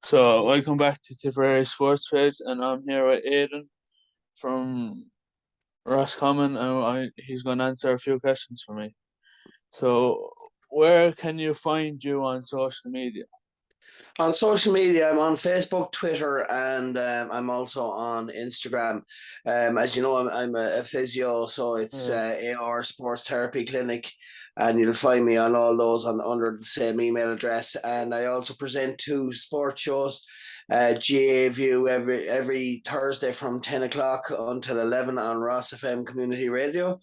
So welcome back to Tipperary Sports Page, and I'm here with Aidan from Roscommon, and he's going to answer a few questions for me. So, where can you find you on social media? On social media, I'm on Facebook, Twitter, and I'm also on Instagram. As you know, I'm a physio, so it's Uh, AR Sports Therapy Clinic, and you'll find me on all those under the same email address. And I also present two sports shows. GA View every Thursday from 10 o'clock until 11 on Ross FM Community Radio,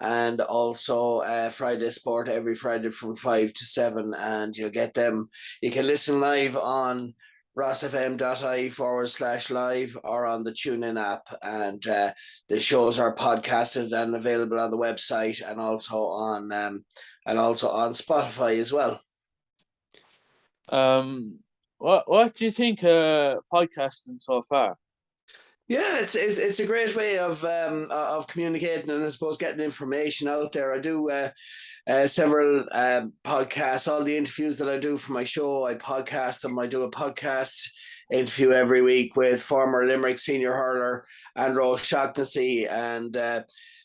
and also Friday Sport every Friday from 5 to 7. And you'll get them. You can listen live on rossfm.ie/live or on the TuneIn app. And the shows are podcasted and available on the website, and also on Spotify as well. what do you think podcasting so far? Yeah, it's a great way of communicating and I suppose getting information out there. I do several podcasts. All the interviews that I do for my show, I podcast them. I do a podcast interview every week with former Limerick senior hurler Andrew O'Shaughnessy, and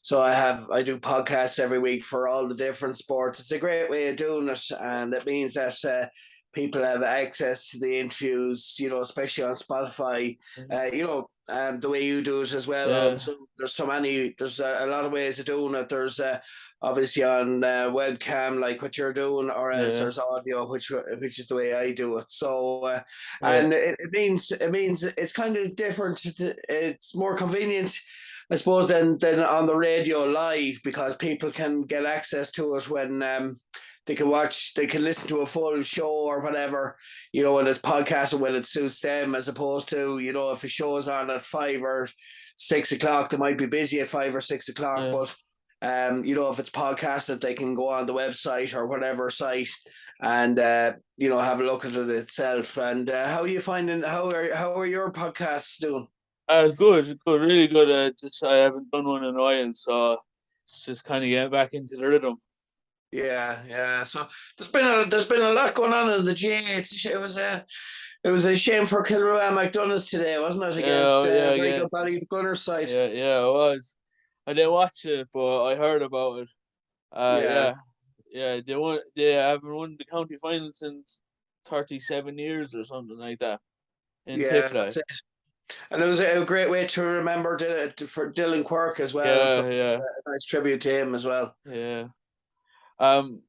so I do podcasts every week for all the different sports. It's a great way of doing it, and it means that people have access to the interviews, especially on Spotify, the way you do it as well. Yeah, There's a lot of ways of doing it. There's obviously on webcam, like what you're doing, or else yeah, there's audio, which is the way I do it. So, yeah, and it means it's kind of different. It's more convenient, I suppose, than on the radio live, because people can get access to it when they can listen to a full show or whatever, when it's podcasted when it suits them, as opposed to, if a show is on at 5 or 6 o'clock, they might be busy at 5 or 6 o'clock, yeah. but if it's podcasted, they can go on the website or whatever site and have a look at it itself. And how are you finding? How are your podcasts doing? Good, really good. Just I haven't done one in a while, so it's just kind of getting back into the rhythm. Yeah, yeah. So there's been a lot going on in the GA. It was a shame for Kilruan McDonough's today, wasn't it? Against Yeah, very yeah, good Ballygunner's side. yeah. It was. I didn't watch it, but I heard about it. Yeah, Yeah, yeah. They haven't won the county final since 37 years or something like that in yeah, Tipperary. that's it. And it was a great way to remember for Dylan Quirk as well. So Yeah, yeah, a nice tribute to him as well. yeah. Um,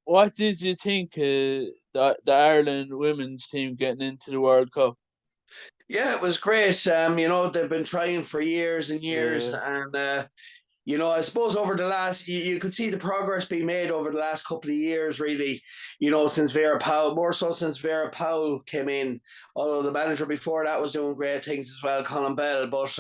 what did you think the Ireland women's team getting into the World Cup? Yeah, it was great. They've been trying for years and years, Yeah, and I suppose over the last, you could see the progress being made over the last couple of years, really, since Vera Powell, more so since Vera Powell came in, although the manager before that was doing great things as well, Colin Bell. But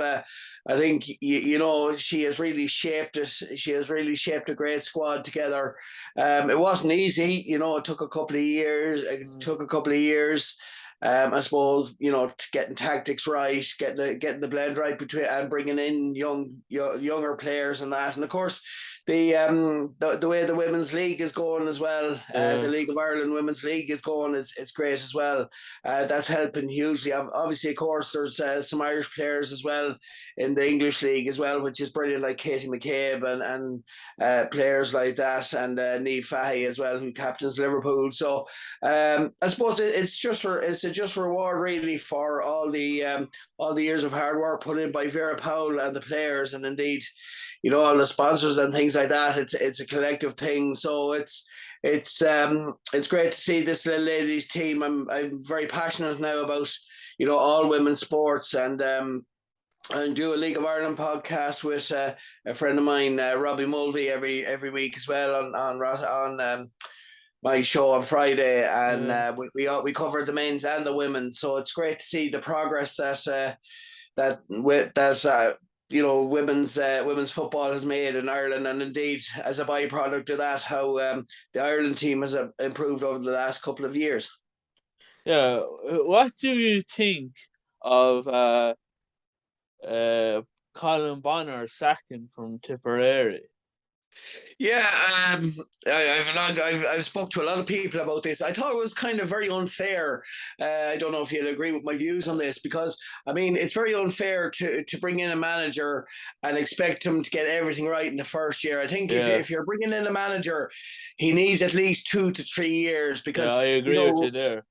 I think, she has really shaped it. She has really shaped a great squad together. It wasn't easy, it took a couple of years. It mm, took a couple of years. I suppose, getting tactics right, getting the blend right between, and bringing in younger players and that. And of course, the way the women's league is going as well, the yeah, League of Ireland Women's League is going, it's great as well. That's helping hugely. Obviously, of course, there's some Irish players as well in the English league as well, which is brilliant, like Katie McCabe and players like that, and Niamh Fahey as well, who captains Liverpool. So I suppose it's a just reward really for all the years of hard work put in by Vera Powell and the players, and indeed, all the sponsors and things like that. It's a collective thing. So it's great to see this little ladies team. I'm very passionate now about all women's sports, and do a League of Ireland podcast with a friend of mine, Robbie Mulvey, every week as well on my show on Friday, and yeah, we covered the men's and the women's. So it's great to see the progress that women's football has made in Ireland, and indeed as a byproduct of that, how the Ireland team has improved over the last couple of years. yeah. What do you think of uh, Colin Bonner sacking from Tipperary? Yeah, I've spoke to a lot of people about this. I thought it was kind of very unfair. I don't know if you'll agree with my views on this, because I mean it's very unfair to bring in a manager and expect him to get everything right in the first year. I think Yeah, if you're bringing in a manager, he needs at least 2 to 3 years, yeah, because I agree with you there.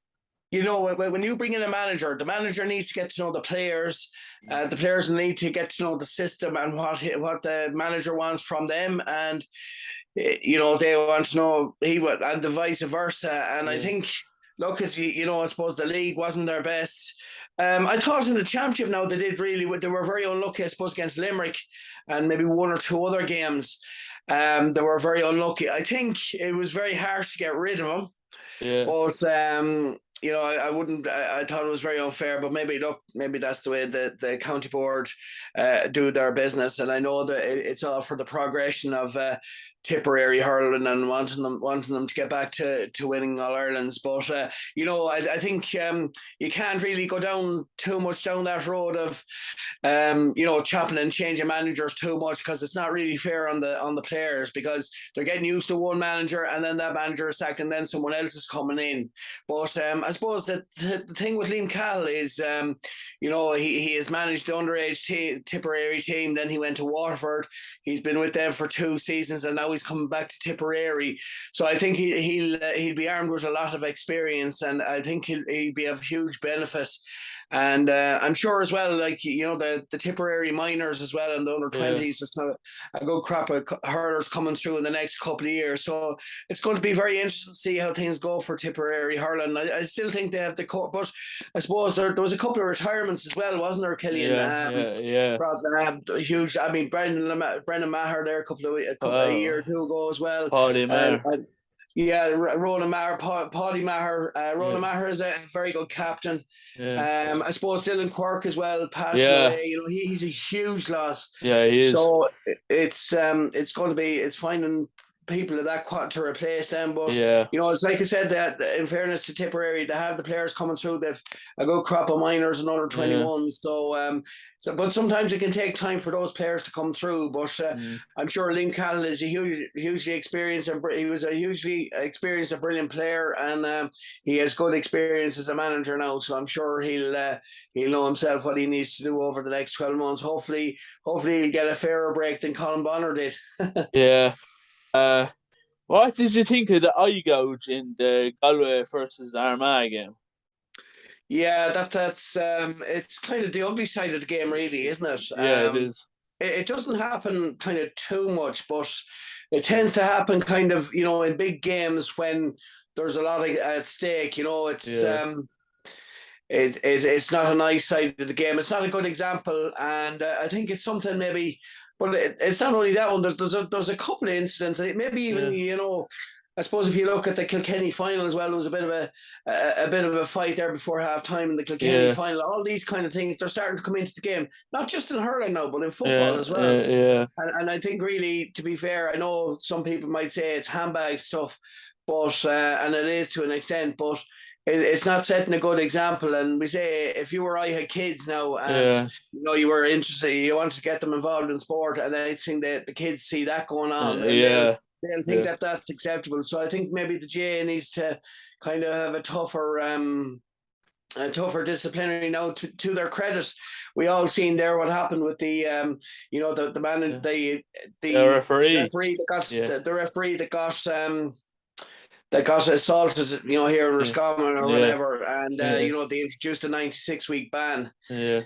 when you bring in a manager, the manager needs to get to know the players. The players need to get to know the system and what the manager wants from them, and they want to know he would, and the vice versa. And I Yeah, think, look at I suppose the league wasn't their best. I thought in the championship now they were very unlucky, I suppose, against Limerick and maybe one or two other games. They were very unlucky. I think it was very harsh to get rid of them, yeah, but I wouldn't. I thought it was very unfair, but maybe that's the way the county board do their business. And I know that it's all for the progression of Tipperary hurling and wanting them to get back to winning All Irelands. But I think you can't really go down too much down that road of chopping and changing managers too much, because it's not really fair on the players, because they're getting used to one manager and then that manager is sacked and then someone else is coming in. But I suppose that the thing with Liam Cahill is, he has managed the underage Tipperary team. Then he went to Waterford. He's been with them for 2 seasons, and now he's coming back to Tipperary. So I think he'll be armed with a lot of experience, and I think he'll be of huge benefit. And I'm sure as well, like the Tipperary minors as well, and the under yeah, twenties, just a good crop of hurlers coming through in the next couple of years. So it's going to be very interesting to see how things go for Tipperary hurling. I still think they have the core, but I suppose there was a couple of retirements as well, wasn't there, Killian? yeah, yeah, yeah. Brought huge. I mean, Brendan Maher there a year or two ago as well. Paddy Uh, Maher. yeah, Roland Maher, Paddy Maher. Yeah, Roland Maher is a very good captain. yeah, I suppose Dylan Quirk as well, passing yeah, away. He's a huge loss. yeah. He is. So it's going to be it's finding people of that quad to replace them. But Yeah, it's like I said, that in fairness to Tipperary, they have the players coming through. They've a good crop of minors and under twenty yeah, ones. But sometimes it can take time for those players to come through. But mm, I'm sure Liam Cahill is hugely experienced, and he was a hugely experienced and brilliant player, and he has good experience as a manager now. So I'm sure he'll know himself what he needs to do over the next 12 months. Hopefully he'll get a fairer break than Colin Bonner did. yeah. Uh, what did you think of the eye gouge in the Galway versus Armagh game? Yeah, that's it's kind of the ugly side of the game, really, isn't it? Yeah, it is. It doesn't happen kind of too much, but it tends to happen kind of in big games when there's a lot at stake. Yeah, It's not a nice side of the game. It's not a good example, and I think it's something maybe. But it's not only that one. There's a couple of incidents. Maybe even yeah, I suppose if you look at the Kilkenny final as well, there was a bit of a bit of a fight there before half time in the Kilkenny yeah, final. All these kind of things, they're starting to come into the game, not just in hurling now, but in football yeah, as well. yeah, And I think really, to be fair, I know some people might say it's handbag stuff, but and it is to an extent, but it's not setting a good example. And we say if you or I had kids now, and yeah, you were interested, you wanted to get them involved in sport, and I think that the kids see that going on, and yeah, they'll think yeah, that that's acceptable. So I think maybe the GA needs to kind of have a tougher disciplinary now. To their credit, we all seen there what happened with the the man, yeah. The the referee. referee that Yeah, got the referee that got assaulted, here in yeah, Roscommon or yeah, whatever, and yeah, they introduced a 96-week ban. yeah,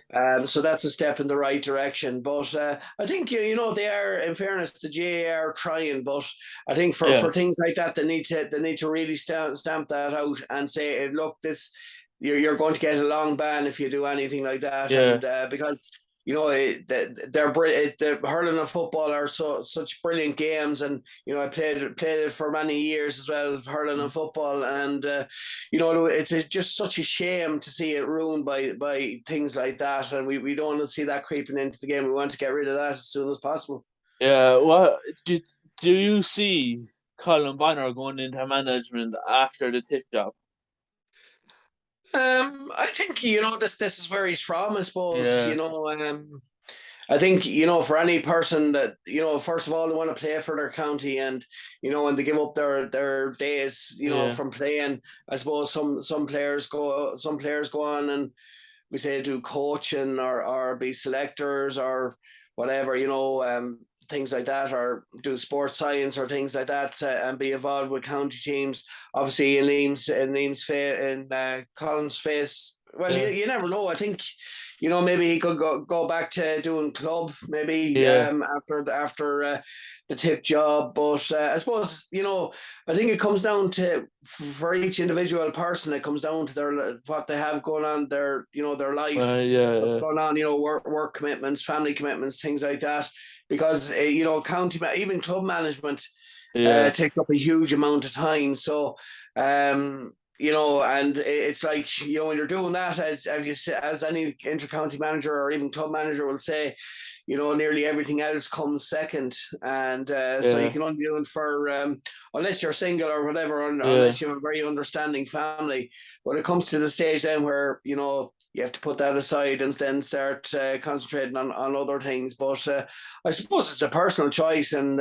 So that's a step in the right direction. But I think they are, in fairness, the GA are trying. But I think yeah, for things like that, they need to really stamp that out and say, look, this you're going to get a long ban if you do anything like that, yeah, and because. The hurling and football are such brilliant games, and I played it for many years as well, hurling and football, and it's just such a shame to see it ruined by things like that, and we don't want to see that creeping into the game. We want to get rid of that as soon as possible. yeah. What do you see Colin Bonner going into management after the tip job? I think this is where he's from. I suppose Yeah, I think, for any person that, first of all, they want to play for their county, and, when they give up their days, Yeah, from playing, I suppose some players go on and we say do coaching, or be selectors or whatever, things like that, or do sports science or things like that, and be involved with county teams. Obviously, in Colin's face, well, you, yeah, you never know. I think, maybe he could go back to doing club, maybe, yeah. after the tip job. But I suppose, I think it comes down to, for each individual person, it comes down to what they have going on, their life, Yeah, what's yeah, going on, work commitments, family commitments, things like that. Because even club management yeah, takes up a huge amount of time. So, and it's like, when you're doing that, as any intercounty manager or even club manager will say, nearly everything else comes second, and so you yeah, can only do it for, unless you're single or whatever, yeah, unless you have a very understanding family. When it comes to the stage then where, you have to put that aside and then start concentrating on other things. But I suppose it's a personal choice, and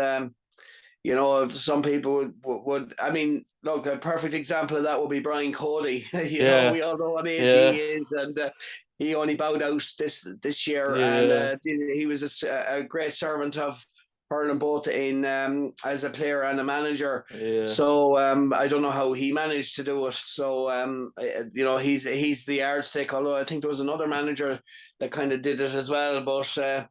some people would, I mean, look, a perfect example of that would be Brian Cody. yeah, We all know what age yeah, he is, and he only bowed out this year, and yeah, he was a great servant of hurling, both in, as a player and a manager. yeah, So I don't know how he managed to do it. So he's the yardstick. Although I think there was another manager that kind of did it as well, but.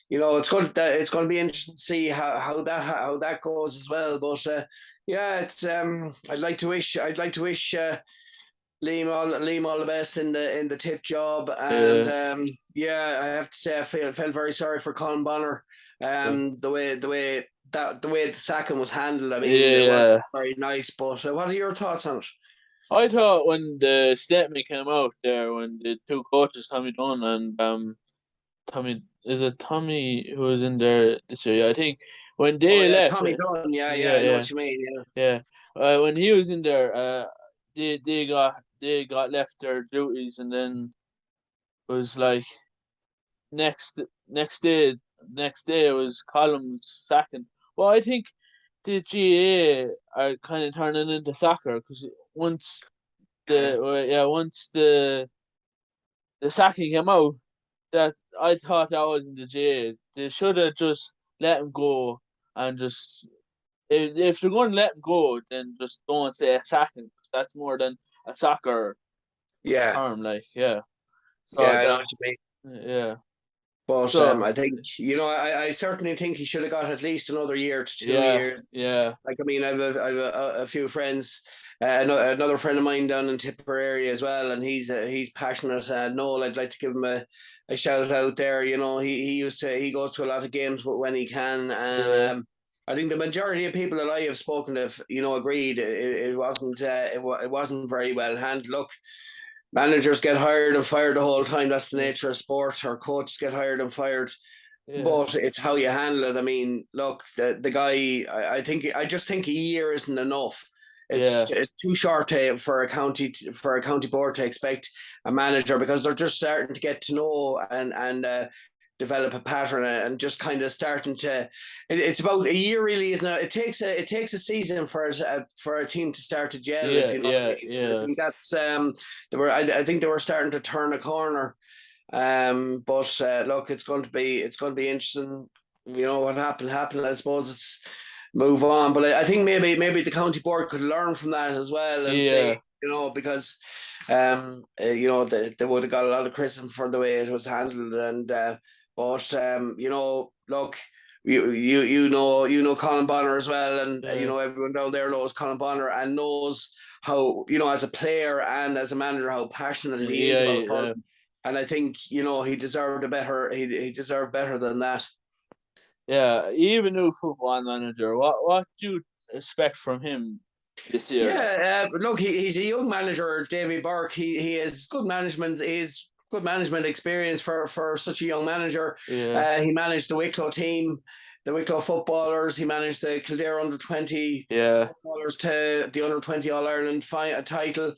It's going to be interesting to see how that goes as well. But yeah, it's I'd like to wish Liam all the best in the tip job, and yeah, yeah, I have to say I felt very sorry for Colin Bonner. yeah, The way the sacking was handled, I mean, it wasn't yeah. very nice. But what are your thoughts on it? I thought when the statement came out there, when the two coaches, Tommy Dunn and Tommy, is it Tommy who was in there this year? Yeah, I think when Oh they yeah, left, Tommy Dunn. Yeah, yeah, yeah, I know yeah, what you mean. Yeah, yeah. When he was in there, they got left their duties, and then was like next next day next day it was Columns sacking. Well, I think the GA are kind of turning into soccer because once yeah, the sacking came out, that I thought that was in the GA. They should have just let him go and just if they're going to let him go, then just don't say a sacking because that's more than a soccer yeah, term. Like yeah, so yeah. I know that what you mean. yeah, But so I think, I certainly think he should have got at least another year to two yeah, years. yeah, Like, I mean, I have a few friends, another friend of mine down in Tipperary as well, and he's passionate. Noel, I'd like to give him a shout out there. He goes to a lot of games when he can, and yeah, I think the majority of people that I have spoken to, agreed it wasn't it wasn't very well handled. Look, managers get hired and fired the whole time. That's the yeah, nature of sport. Or coaches get hired and fired. yeah, But it's how you handle it. I mean, look, the guy. I just think a year isn't enough. yeah, It's too short for a county board to expect a manager, because they're just starting to get to know and develop a pattern, and just kind of starting to. It's about a year, really, isn't it? It takes a season for a team to start to gel, if yeah, you know what I yeah, mean. And I yeah, think that's I think they were starting to turn a corner. But look, it's going to be interesting. What happened. I suppose it's move on. But I think maybe the county board could learn from that as well, and say, yeah, because they would have got a lot of criticism for the way it was handled. And but look. You know Colin Bonner as well, and yeah, everyone down there knows Colin Bonner, and knows how, as a player and as a manager, how passionate he is yeah, about yeah. hurling. And I think, he deserved better than that. Yeah, even new football manager. What do you expect from him this year? Like, Yeah, look, he's a young manager, Davy Burke. He has good management. He's good management experience for such a young manager. yeah, He managed the Wicklow team, the Wicklow footballers. He managed the Kildare under 20 yeah, footballers to the under 20 All Ireland title.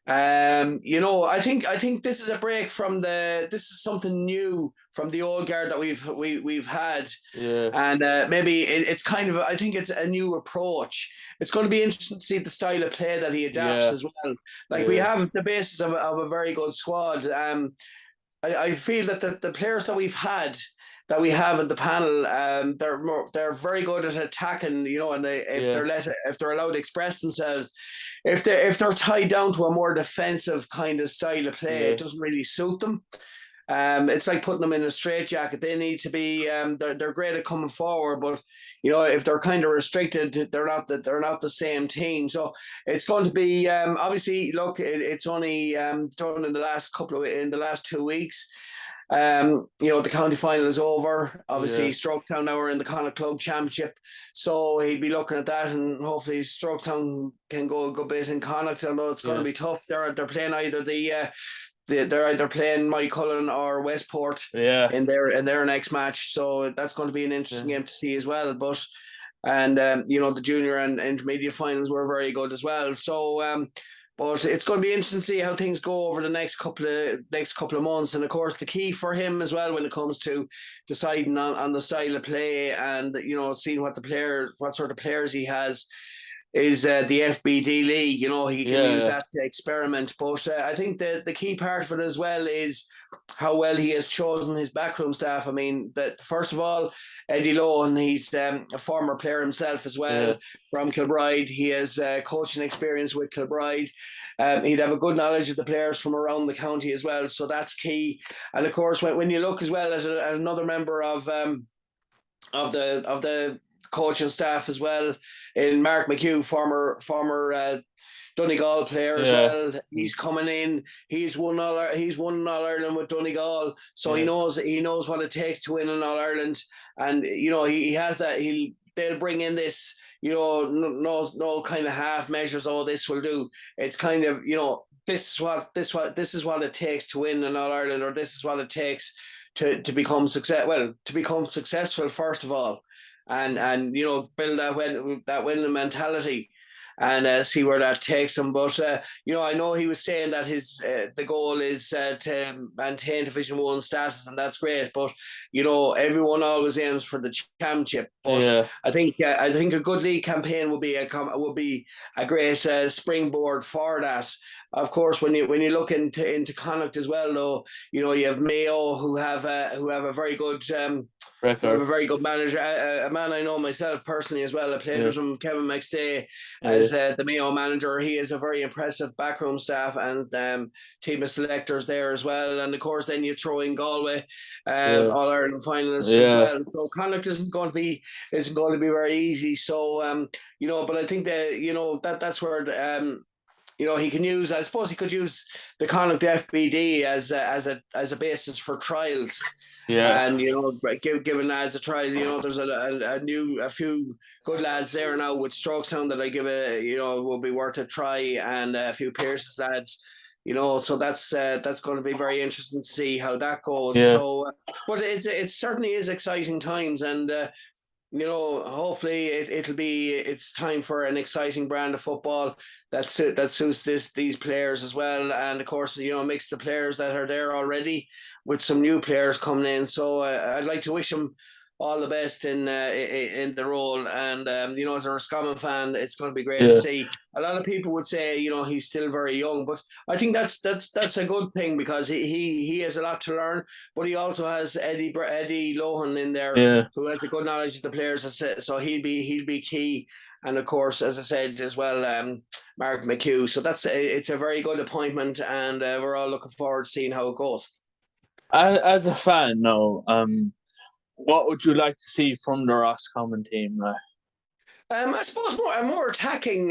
I think this is a break from this is something new from the old guard that we've had, Yeah, and maybe it's kind of, I think it's a new approach. It's going to be interesting to see the style of play that he adapts yeah, as well. Like we yeah, have the basis of a very good squad. I feel that the players that we have in the panel, they're very good at attacking, and yeah, if they're allowed to express themselves, if they're tied down to a more defensive kind of style of play, yeah, it doesn't really suit them. It's like putting them in a straitjacket. They need to be. They're great at coming forward, but if they're kind of restricted, they're not the same team. So it's going to be obviously. Look, it's only done in the last 2 weeks. The county final is over. Obviously, yeah, Stroketown now are in the Connacht Club Championship, so he'd be looking at that, and hopefully Stroketown can go a good bit in Connacht. Although it's going to yeah, be tough. They're playing either they're either playing Mike Cullen or Westport yeah, in their next match, so that's going to be an interesting yeah, game to see as well. But and the junior and intermediate finals were very good as well. So but it's going to be interesting to see how things go over the next couple of months. And of course, the key for him as well when it comes to deciding on the style of play, and seeing what sort of players he has, is the FBD league. He can use yeah, that to experiment. But I think the key part of it as well is how well he has chosen his backroom staff. I mean, that first of all, Eddie Lohan, he's a former player himself as well yeah, from Kilbride. He has coaching experience with Kilbride. He'd have a good knowledge of the players from around the county as well. So that's key. And of course, when you look as well at another member of the coaching staff as well, in Mark McHugh, former Donegal player as yeah, well. He's coming in. He's won All Ireland with Donegal, so he yeah, knows what it takes to win an All Ireland, and he has that. They'll bring in this. No kind of half measures. Oh, this will do. It's kind of this is what it takes to win an All Ireland, or this is what it takes to become success. Well, to become successful first of all, and build that winning mentality, and see where that takes him. But I know he was saying that his the goal is to maintain Division One status, and that's great. But everyone always aims for the championship. But yeah, I think a good league campaign would be a great springboard for that. Of course, when you look into Connacht as well, though, you have Mayo, who have a very good we have record. a very good manager, a man I know myself personally as well. I played Yeah, with him, Kevin McStay, yeah, as the Mayo manager. He is a very impressive backroom staff and team of selectors there as well. And of course, then you throw in Galway, yeah, All Ireland finalists as yeah, well. So Connacht isn't going to be very easy. So but I think that's where he can use. I suppose he could use the Connacht FBD as a basis for trials, yeah, and giving lads a try. There's a few good lads there now with Stroketown that I give will be worth a try, and a few Pearse's lads. So that's going to be very interesting to see how that goes. yeah. So, but it certainly is exciting times, and hopefully it's time for an exciting brand of football that suits these players as well, and of course mix the players that are there already with some new players coming in. So I'd like to wish them all the best in the role, and as a Roscommon fan, it's going to be great to Yeah, see. A lot of people would say he's still very young, but I think that's a good thing, because he has a lot to learn, but he also has Eddie Lohan in there, yeah. who has a good knowledge of the players. So he'll be key. And of course, as I said as well, Mark McHugh. So it's a very good appointment, and we're all looking forward to seeing how it goes. As a fan, now, what would you like to see from the Roscommon team? I suppose more attacking,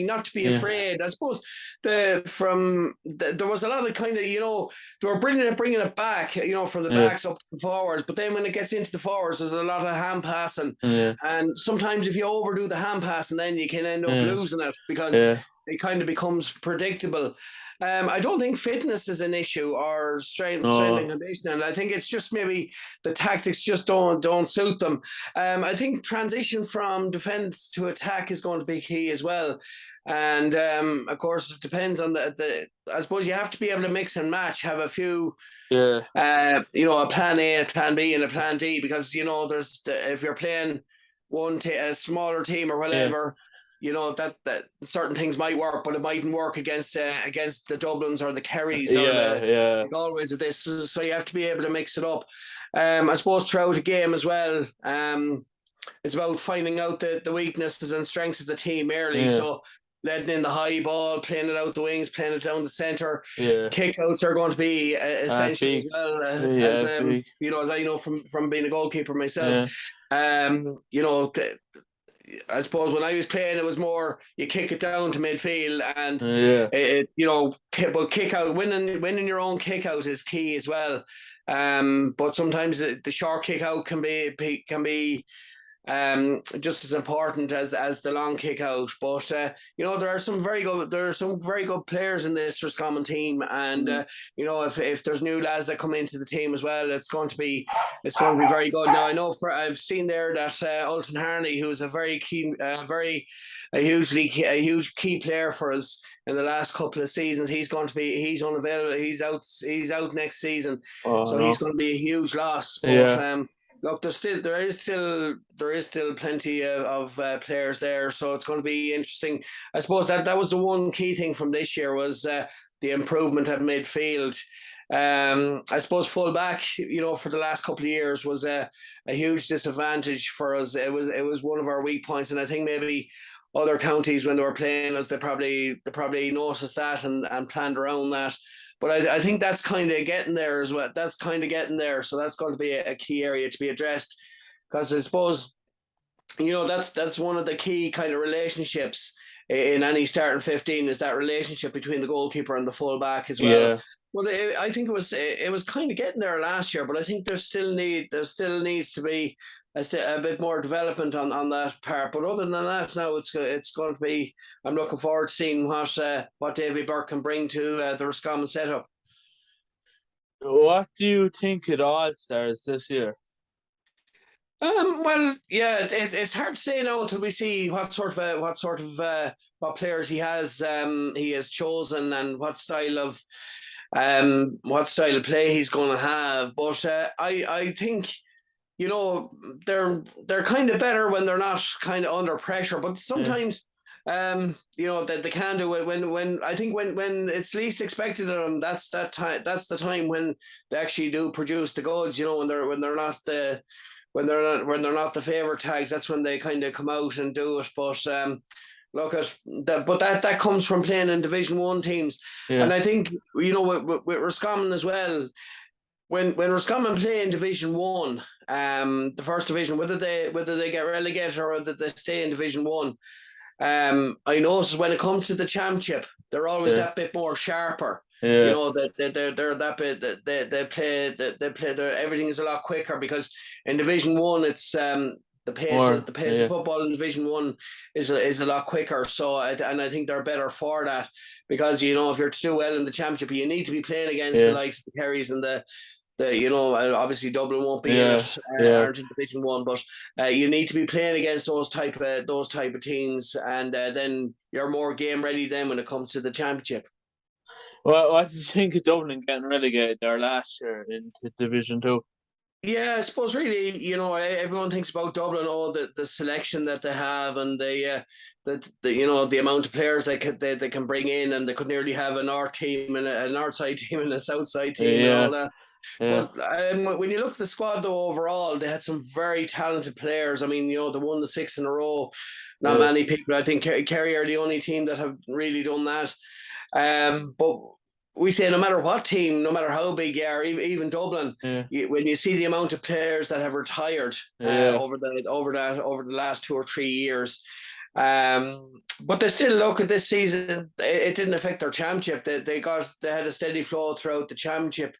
not to be Yeah, afraid. I suppose there was a lot of kind of they were bringing it back, from the yeah, backs up to the forwards. But then when it gets into the forwards, there's a lot of hand passing, yeah, and sometimes if you overdo the hand passing, then you can end up yeah, losing it, because yeah, it kind of becomes predictable. I don't think fitness is an issue or strength and No, conditioning. I think it's just maybe the tactics just don't suit them. I think transition from defense to attack is going to be key as well. And of course, it depends on the. I suppose you have to be able to mix and match, have a few yeah, a plan A, a plan B, and a plan D, because if you're playing a smaller team or yeah, whatever, that certain things might work, but it mightn't work against the Dublins or the Kerrys or yeah, yeah, the Galways of this. So you have to be able to mix it up. I suppose throughout a game as well. It's about finding out the weaknesses and strengths of the team early. yeah, So letting in the high ball, playing it out the wings, playing it down the centre. yeah. Kickouts are going to be essential as Big, well. As yeah, big, as I know from being a goalkeeper myself. yeah, I suppose when I was playing, it was more you kick it down to midfield, and yeah, but kick out, winning your own kick out is key as well. But sometimes the short kick out can be just as important as the long kick out. But there are some very good players in this Roscommon team, and if there's new lads that come into the team as well, it's going to be very good. Now I know I've seen there that Ultan Harney, who's a very key, a huge key player for us in the last couple of seasons, he's unavailable. He's out next season, oh so no, he's going to be a huge loss. But yeah, look, there is still plenty of players there, so it's going to be interesting. I suppose that was the one key thing from this year was the improvement at midfield. I suppose full back, for the last couple of years was a huge disadvantage for us. It was one of our weak points, and I think maybe other counties when they were playing us, they probably noticed that and planned around that. But I think that's kind of getting there as well. That's kind of getting there. So that's going to be a key area to be addressed. Because I suppose, that's one of the key kind of relationships in any starting 15 is that relationship between the goalkeeper and the full back as well. yeah. But I think it was kind of getting there last year, but I think there still needs to be a bit more development on that part. But other than that, now it's going to be. I'm looking forward to seeing what Davy Burke can bring to the Roscommon setup. What do you think it all stars this year? Well, yeah, it's hard to say now until we see what players he has chosen and what style of play he's going to have. But I think they're kind of better when they're not kind of under pressure. But sometimes that they can do it when I think when it's least expected of them. That's the time when they actually do produce the goods. When they're not the favorite tags. That's when they kind of come out and do it. But look at that, but that comes from playing in Division 1 teams, Yeah, and I think with Roscommon as well. When Roscommon play in Division 1, the first division, whether they get relegated or whether they stay in Division 1, I notice when it comes to the championship, they're always yeah, that bit more sharper. yeah, That they're that bit that they play everything is a lot quicker, because in Division 1 it's the pace more, of yeah, football in Division 1 is a lot quicker. So I think they're better for that, because if you're to do well in the championship, you need to be playing against the yeah, likes of the Kerrys and the obviously Dublin won't be in yeah, it, yeah. aren't in Division 1, but you need to be playing against those type of teams, and then you're more game ready then when it comes to the championship. What did you think of Dublin getting relegated there last year into Division 2? Yeah, I suppose really, everyone thinks about Dublin, the selection that they have, and the amount of players they can bring in, and they could nearly have a north team and a north side team and a south side team and Yeah, all that. yeah, But when you look at the squad though overall, they had some very talented players. I mean, they won the 6 in a row. Not yeah, many people. I think Kerry are the only team that have really done that. But we say no matter what team, no matter how big you are, even Dublin, yeah, when you see the amount of players that have retired yeah, over the last 2 or 3 years, but they still look at this season. It didn't affect their championship. They had a steady flow throughout the championship.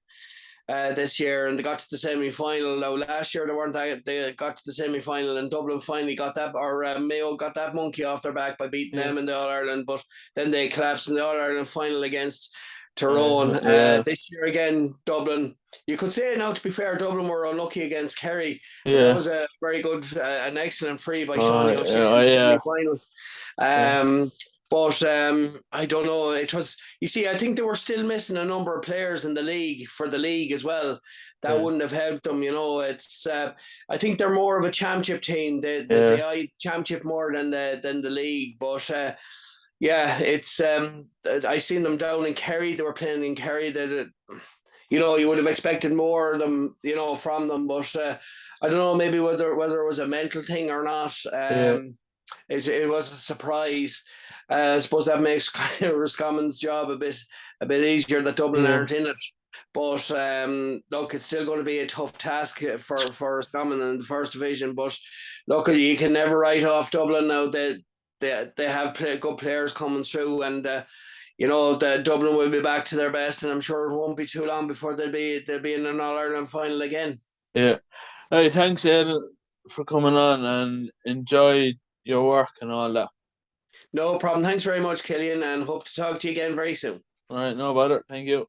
this year, and they got to the semi-final. Now last year they weren't. They got to the semi-final, and Dublin finally got that, or Mayo got that monkey off their back by beating them in the All Ireland. But then they collapsed in the All Ireland final against Tyrone. This year again, Dublin. You could say now, to be fair, Dublin were unlucky against Kerry. But that was a very good, an excellent free by Sean O'Shea in the semi-final. But I don't know. It was, you see, I think they were still missing a number of players in the league for the league as well. That wouldn't have helped them. It's I think they're more of a championship team. They eye championship more than the league. But it's I seen them down in Kerry. They were playing in Kerry. That you would have expected more of them. From them. But I don't know. Maybe whether it was a mental thing or not. It was a surprise. I suppose that makes Roscommon's job a bit easier that Dublin aren't in it. But look, it's still going to be a tough task for Roscommon in the first division. But look, you can never write off Dublin now. They have good players coming through, and the Dublin will be back to their best, and I'm sure it won't be too long before they'll be in an All Ireland final again. Yeah. Hey, thanks, Aidan, for coming on, and enjoy your work and all that. No problem. Thanks very much, Killian, and hope to talk to you again very soon. All right, no bother. Thank you.